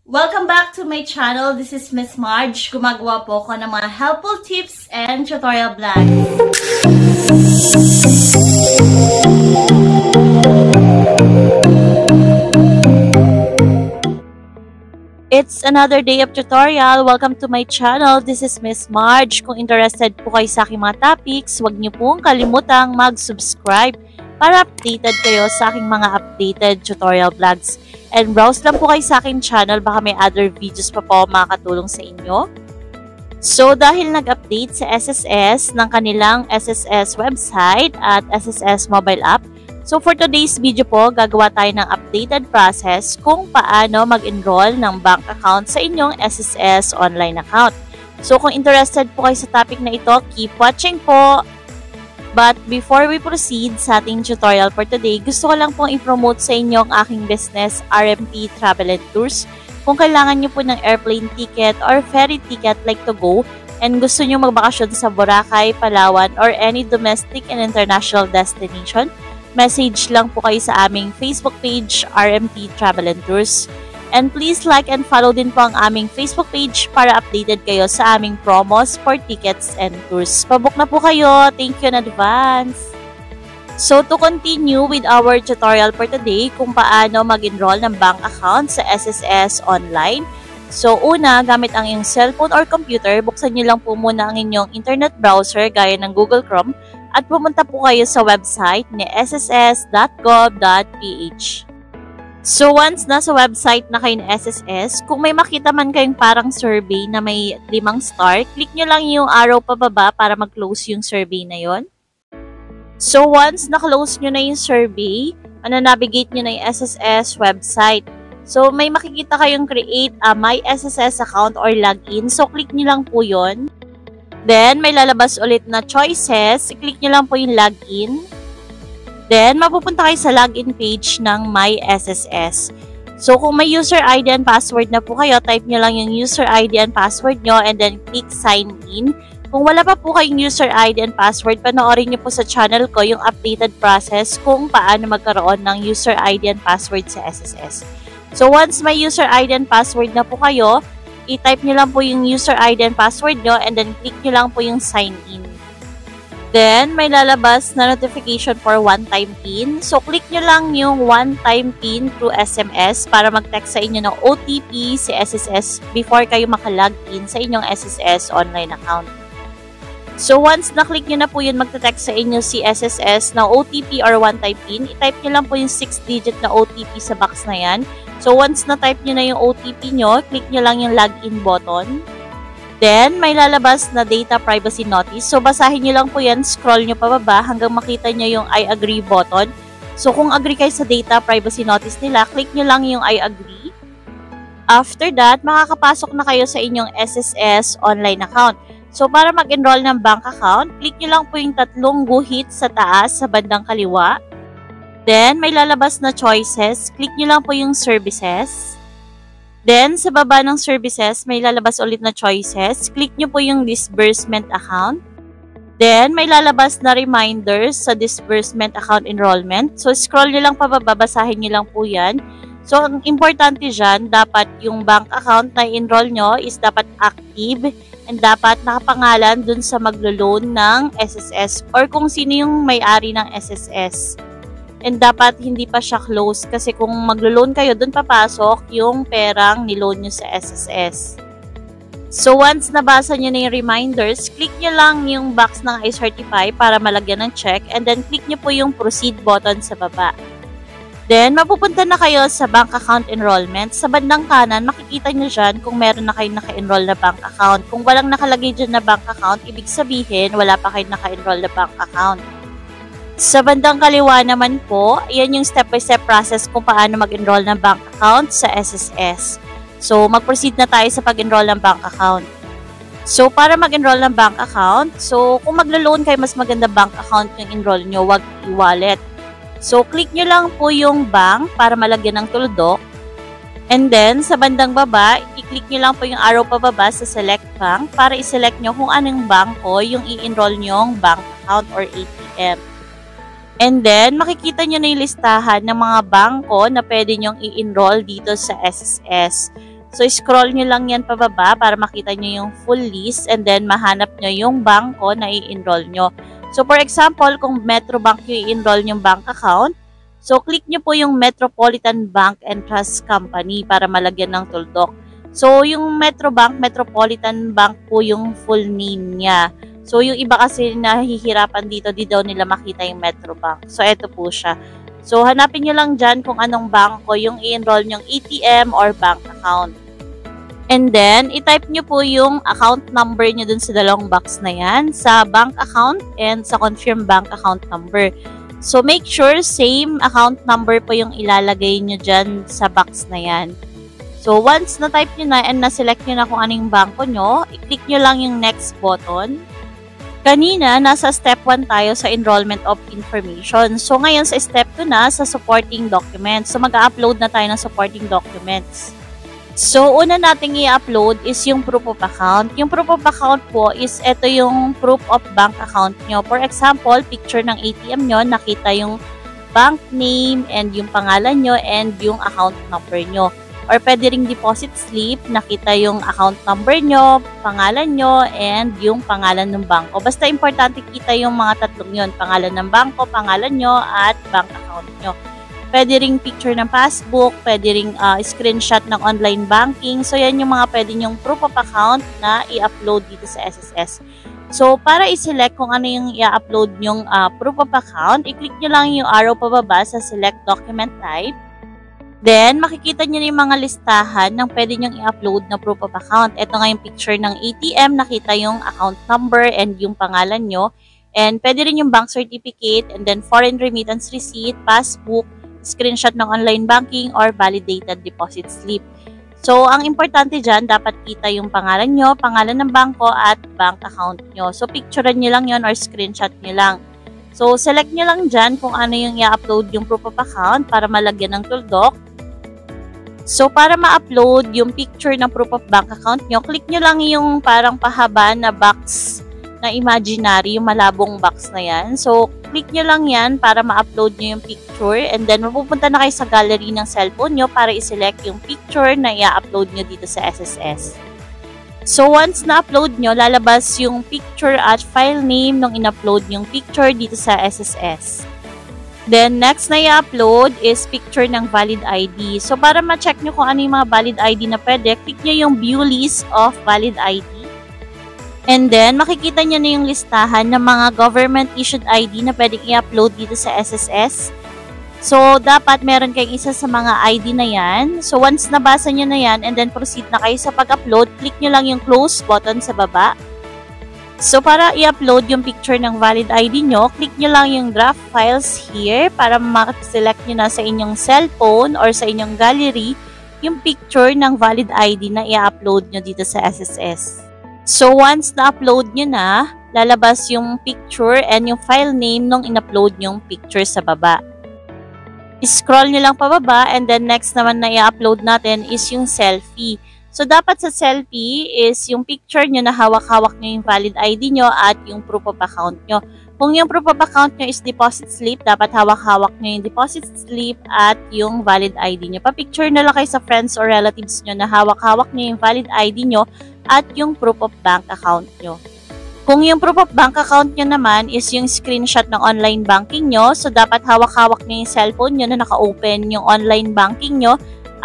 Welcome back to my channel. This is Miss Marge. Gumagawa po ako ng mga helpful tips and tutorial vlogs. It's another day of tutorial. Welcome to my channel. This is Miss Marge. Kung interested po kayo sa aking mga topics, huwag niyo pong kalimutang mag-subscribe para updated kayo sa aking mga updated tutorial vlogs. And browse lang po kayo sa aking channel, baka may other videos pa po makakatulong sa inyo. So, dahil nag-update sa SSS ng kanilang SSS website at SSS mobile app, so for today's video po, gagawa tayo ng updated process kung paano mag-enroll ng bank account sa inyong SSS online account. So, kung interested po kayo sa topic na ito, keep watching po! But before we proceed sa ating tutorial for today, gusto ko lang pong i-promote sa inyo ang aking business, RMT Travel and Tours. Kung kailangan nyo po ng airplane ticket or ferry ticket like to go, and gusto nyo magbakasyon sa Boracay, Palawan, or any domestic and international destination, message lang po kayo sa aming Facebook page, RMT Travel and Tours. And please like and follow din po ang aming Facebook page para updated kayo sa aming promos for tickets and tours. Pabook na po kayo. Thank you in advance. So to continue with our tutorial for today kung paano mag-enroll ng bank account sa SSS online. So una, gamit ang iyong cellphone or computer, buksan nyo lang po muna ang inyong internet browser gaya ng Google Chrome at pumunta po kayo sa website ni sss.gov.ph. So, once nasa website na kayo ng SSS, kung may makita man kayong parang survey na may 5 star, click nyo lang yung arrow pababa para mag-close yung survey na yon. So, once na-close nyo na yung survey, navigate nyo na yung SSS website. So, may makikita kayong create a My SSS account or login. So, click nyo lang po yon. Then, may lalabas ulit na choices. Click nyo lang po yung login. Then, mapupunta kayo sa login page ng My SSS. So, kung may user ID and password na po kayo, type nyo lang yung user ID and password nyo and then click sign in. Kung wala pa po kayong user ID and password, panoorin nyo po sa channel ko yung updated process kung paano magkaroon ng user ID and password sa SSS. So, once may user ID and password na po kayo, i-type nyo lang po yung user ID and password nyo and then click nyo lang po yung sign in. Then, may lalabas na notification for one-time PIN. So, click nyo lang yung one-time PIN through SMS para mag-text sa inyo ng OTP si SSS before kayo makalogin sa inyong SSS online account. So, once na-click nyo na po yun, mag-text sa inyo si SSS na OTP or one-time PIN, i-type nyo lang po yung 6-digit na OTP sa box na yan. So, once na-type nyo na yung OTP nyo, click nyo lang yung login button. Then, may lalabas na data privacy notice. So, basahin nyo lang po yan, scroll nyo pababa hanggang makita nyo yung I agree button. So, kung agree kayo sa data privacy notice nila, click nyo lang yung I agree. After that, makakapasok na kayo sa inyong SSS online account. So, para mag-enroll ng bank account, click nyo lang po yung 3 guhit sa taas sa bandang kaliwa. Then, may lalabas na choices. Click nyo lang po yung services. Then, sa baba ng services, may lalabas ulit na choices. Click nyo po yung disbursement account. Then, may lalabas na reminders sa disbursement account enrollment. So, scroll nyo lang pababa, basahin nyo lang po yan. So, ang importante dyan, dapat yung bank account na i-enroll nyo is dapat active and dapat nakapangalan dun sa maglo-loan ng SSS or kung sino yung may-ari ng SSS. And dapat hindi pa siya close kasi kung maglo-loan kayo, dun papasok yung perang niloan nyo sa SSS. So, once nabasa nyo na yung reminders, click nyo lang yung box ng I certify para malagyan ng check and then click nyo po yung proceed button sa baba. Then, mapupunta na kayo sa bank account enrollment. Sa bandang kanan, makikita nyo dyan kung meron na kayong naka-enroll na bank account. Kung walang nakalagay dyan na bank account, ibig sabihin wala pa kayong naka-enroll na bank account. Sa bandang kaliwa naman po, yan yung step-by-step process kung paano mag-enroll ng bank account sa SSS. So, mag-proceed na tayo sa pag-enroll ng bank account. So, para mag-enroll ng bank account, so kung maglo-loan kayo, mas maganda bank account yung enroll nyo, wag e-wallet. So, click nyo lang po yung bank para malagyan ng tuldok. And then, sa bandang baba, i-click nyo lang po yung arrow pababa sa select bank para i-select nyo kung anong bangko yung i-enroll nyong bank account or ATM. And then, makikita nyo na yung listahan ng mga bangko na pwede nyong i-enroll dito sa SSS. So, scroll nyo lang yan pababa para makita nyo yung full list and then mahanap nyo yung bangko na i-enroll nyo. So, for example, kung Metrobank yung i-enroll yung bank account, so click nyo po yung Metropolitan Bank and Trust Company para malagyan ng tuldok. So, yung Metrobank, Metropolitan Bank po yung full name niya. So, yung iba kasi nahihirapan dito, di daw nila makita yung Metrobank. So, eto po siya. So, hanapin nyo lang dyan kung anong bangko yung i-enroll nyong ATM or bank account. And then, i-type nyo po yung account number nyo dun sa dalawang box na yan, sa bank account and sa confirm bank account number. So, make sure same account number po yung ilalagay nyo dyan sa box na yan. So, once na-type nyo na and na-select nyo na kung anong bangko nyo, i-click nyo lang yung next button. Kanina, nasa step 1 tayo sa enrollment of information. So, ngayon sa step 2 na sa supporting documents. So, mag-upload na tayo ng supporting documents. So, una nating i-upload is yung proof of account. Yung proof of account po is ito yung proof of bank account nyo. For example, picture ng ATM nyo, nakita yung bank name and yung pangalan nyo and yung account number nyo. Or pwede ring deposit slip, nakita yung account number nyo, pangalan nyo, and yung pangalan ng bangko. Basta importante kita yung mga tatlong yun, pangalan ng bangko, pangalan nyo, at bank account nyo. Pwede ring picture ng passbook, pwede ring screenshot ng online banking. So, yan yung mga pwede nyong proof of account na i-upload dito sa SSS. So, para i-select kung ano yung i-upload nyong proof of account, i-click nyo lang yung arrow pababa sa select document type. Then, makikita nyo na yung mga listahan ng pwede nyong i-upload na proof of account. Ito nga yung picture ng ATM, nakita yung account number and yung pangalan nyo. And pwede rin yung bank certificate and then foreign remittance receipt, passbook, screenshot ng online banking, or validated deposit slip. So, ang importante dyan, dapat kita yung pangalan nyo, pangalan ng bangko, at bank account nyo. So, picturean nyo lang yon or screenshot nyo lang. So, select nyo lang dyan kung ano yung i-upload yung proof of account para malagyan ng tuldok. So, para ma-upload yung picture ng proof of bank account nyo, click nyo lang yung parang pahaba na box na imaginary, yung malabong box na yan. So, click nyo lang yan para ma-upload nyo yung picture and then mapupunta na kayo sa gallery ng cellphone nyo para i-select yung picture na i-upload nyo dito sa SSS. So, once na-upload nyo, lalabas yung picture at file name nung in-upload yung picture dito sa SSS. Then, next na i-upload is picture ng valid ID. So, para ma-check nyo kung ano yung mga valid ID na pwede, click nyo yung view list of valid ID. And then, makikita nyo na yung listahan ng mga government-issued ID na pwedeng i-upload dito sa SSS. So, dapat meron kayong isa sa mga ID na yan. So, once nabasa nyo na yan and then proceed na kayo sa pag-upload, click nyo lang yung close button sa baba. So, para i-upload yung picture ng valid ID nyo, click nyo lang yung draft files here para ma-select nyo na sa inyong cellphone or sa inyong gallery yung picture ng valid ID na i-upload nyo dito sa SSS. So, once na-upload nyo na, lalabas yung picture and yung file name nung in-upload yung picture sa baba. I-scroll nyo lang pababa and then next naman na i-upload natin is yung selfie. So, dapat sa selfie is yung picture nyo na hawak-hawak nyo yung valid ID nyo at yung proof of account nyo. Kung yung proof of account nyo is deposit slip, dapat hawak-hawak nyo yung deposit slip at yung valid ID nyo. Pa-picture na lang kayo sa friends or relatives nyo na hawak-hawak nyo yung valid ID nyo at yung proof of bank account nyo. Kung yung proof of bank account nyo naman is yung screenshot ng online banking nyo, so dapat hawak-hawak nyo yung cellphone nyo na naka-open yung online banking nyo.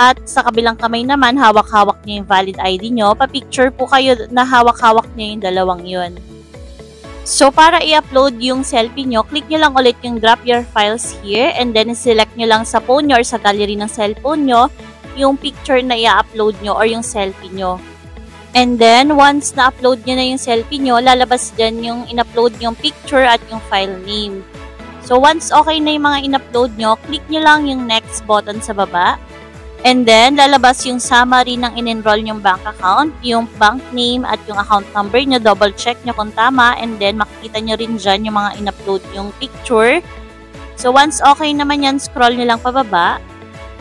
At sa kabilang kamay naman, hawak-hawak nyo yung valid ID nyo. Pa-picture po kayo na hawak-hawak nyo yung dalawang yun. So, para i-upload yung selfie nyo, click nyo lang ulit yung drop your files here and then select nyo lang sa phone nyo or sa gallery ng cellphone nyo yung picture na i-upload nyo or yung selfie nyo. And then, once na-upload nyo na yung selfie nyo, lalabas dyan yung in-upload yung picture at yung file name. So, once okay na yung mga in-upload nyo, click nyo lang yung next button sa baba. And then, lalabas yung summary ng in-enroll yung bank account, yung bank name at yung account number nyo. Double check nyo kung tama. And then, makikita nyo rin dyan yung mga in-upload yung picture. So, once okay naman yan, scroll nyo lang pababa.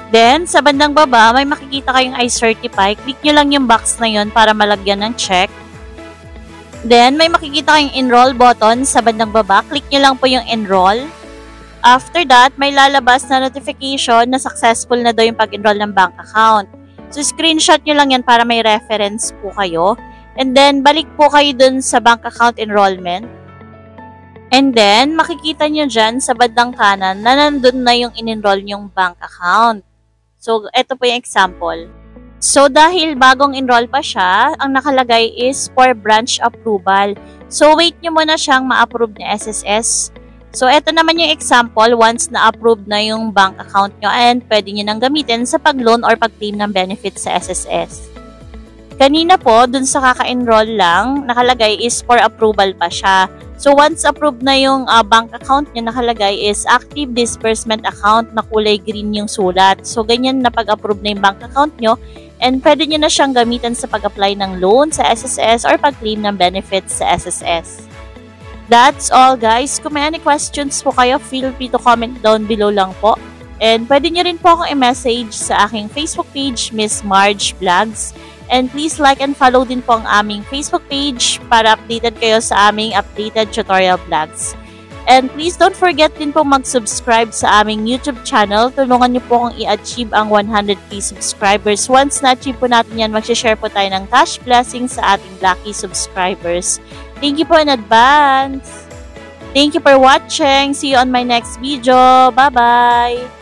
Then, sa bandang baba, may makikita kayong I-certify. Click nyo lang yung box na yun para malagyan ng check. Then, may makikita kayong enroll button sa bandang baba. Click nyo lang po yung enroll. After that, may lalabas na notification na successful na daw yung pag-enroll ng bank account. So, screenshot nyo lang yan para may reference po kayo. And then, balik po kayo dun sa bank account enrollment. And then, makikita nyo dyan sa bandang kanan na nandun na yung in-enroll yung bank account. So, ito po yung example. So, dahil bagong enroll pa siya, ang nakalagay is for branch approval. So, wait nyo muna siyang ma-approve ni SSS. So, ito naman yung example once na-approve na yung bank account nyo and pwede nyo nang gamitin sa pag-loan or pag-claim ng benefits sa SSS. Kanina po, dun sa kaka-enroll lang, nakalagay is for approval pa siya. So, once approved na yung bank account nyo, nakalagay is active disbursement account na kulay green yung sulat. So, ganyan na pag-approve na yung bank account nyo and pwede nyo na siyang gamitin sa pag-apply ng loan sa SSS or pag-claim ng benefits sa SSS. That's all guys. Kung may any questions po kayo, feel free to comment down below lang po. And pwede nyo rin po akong i-message sa aking Facebook page, Miss Marge Vlogs. And please like and follow din po ang aming Facebook page para updated kayo sa aming updated tutorial vlogs. And please don't forget din po mag-subscribe sa aming YouTube channel. Tulungan nyo po akong i-achieve ang 100k subscribers. Once na-achieve po natin yan, mag-share po tayo ng cash blessings sa ating lucky subscribers. Thank you po in advance. Thank you for watching. See you on my next video. Bye-bye.